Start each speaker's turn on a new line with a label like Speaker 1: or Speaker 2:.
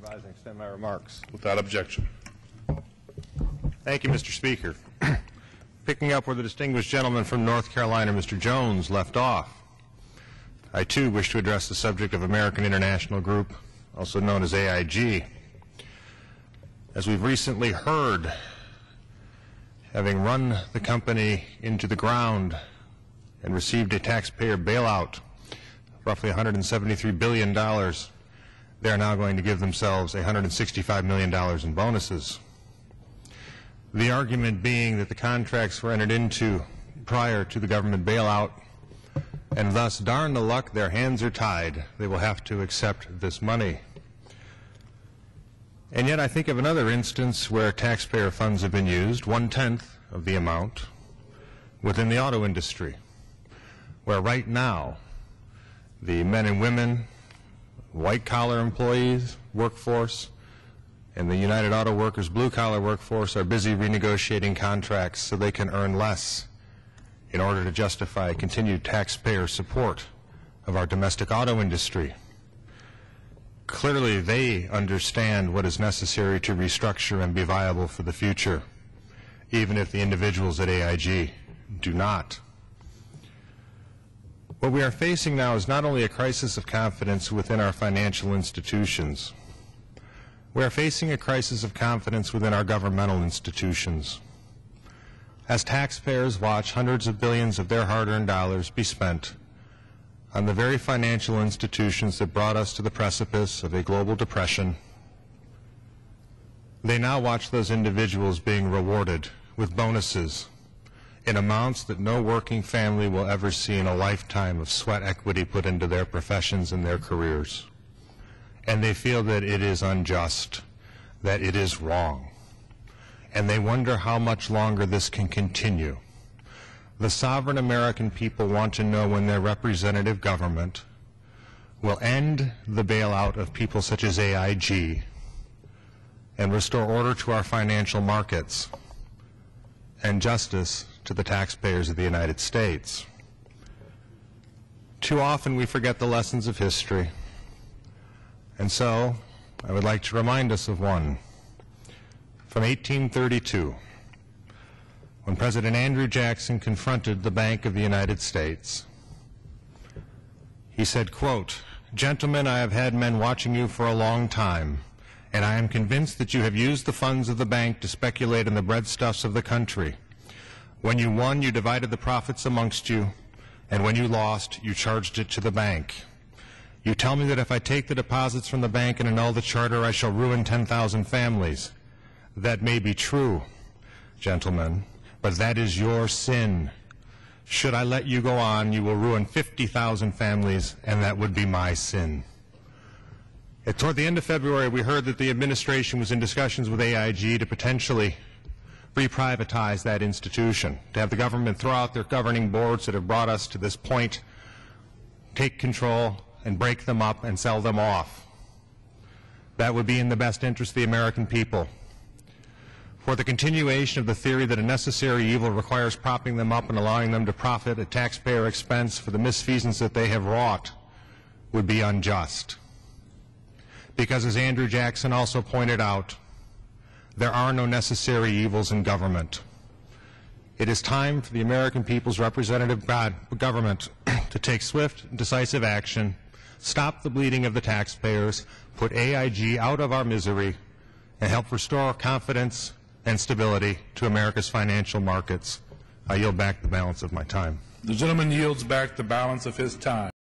Speaker 1: Advise and extend my remarks.
Speaker 2: Without objection.
Speaker 1: Thank you, Mr. Speaker. Picking up where the distinguished gentleman from North Carolina, Mr. Jones, left off, I too wish to address the subject of American International Group, also known as AIG. As we've recently heard, having run the company into the ground and received a taxpayer bailout, roughly $173 billion, they are now going to give themselves $165 million in bonuses. The argument being that the contracts were entered into prior to the government bailout, and thus, darn the luck, their hands are tied. They will have to accept this money. And yet I think of another instance where taxpayer funds have been used, 1/10 of the amount, within the auto industry, where right now the men and women, white-collar employees, workforce, and the United Auto Workers blue-collar workforce are busy renegotiating contracts so they can earn less in order to justify continued taxpayer support of our domestic auto industry. Clearly, they understand what is necessary to restructure and be viable for the future, even if the individuals at AIG do not. What we are facing now is not only a crisis of confidence within our financial institutions, we are facing a crisis of confidence within our governmental institutions. As taxpayers watch hundreds of billions of their hard-earned dollars be spent on the very financial institutions that brought us to the precipice of a global depression, they now watch those individuals being rewarded with bonuses in amounts that no working family will ever see in a lifetime of sweat equity put into their professions and their careers. And they feel that it is unjust, that it is wrong. And they wonder how much longer this can continue. The sovereign American people want to know when their representative government will end the bailout of people such as AIG and restore order to our financial markets and justice to the taxpayers of the United States. Too often we forget the lessons of history, and so I would like to remind us of one from 1832, when President Andrew Jackson confronted the Bank of the United States. He said, quote, "Gentlemen, I have had men watching you for a long time, and I am convinced that you have used the funds of the bank to speculate in the breadstuffs of the country. When you won, you divided the profits amongst you, and when you lost, you charged it to the bank. You tell me that if I take the deposits from the bank and annul the charter, I shall ruin 10,000 families. That may be true, gentlemen, but that is your sin. Should I let you go on, you will ruin 50,000 families, and that would be my sin." Toward the end of February, we heard that the administration was in discussions with AIG to potentially reprivatize that institution, to have the government throw out their governing boards that have brought us to this point, take control, and break them up and sell them off. That would be in the best interest of the American people. For the continuation of the theory that a necessary evil requires propping them up and allowing them to profit at taxpayer expense for the misfeasance that they have wrought would be unjust. Because as Andrew Jackson also pointed out, there are no necessary evils in government. It is time for the American people's representative government to take swift and decisive action, stop the bleeding of the taxpayers, put AIG out of our misery, and help restore confidence and stability to America's financial markets. I yield back the balance of my time.
Speaker 2: The gentleman yields back the balance of his time.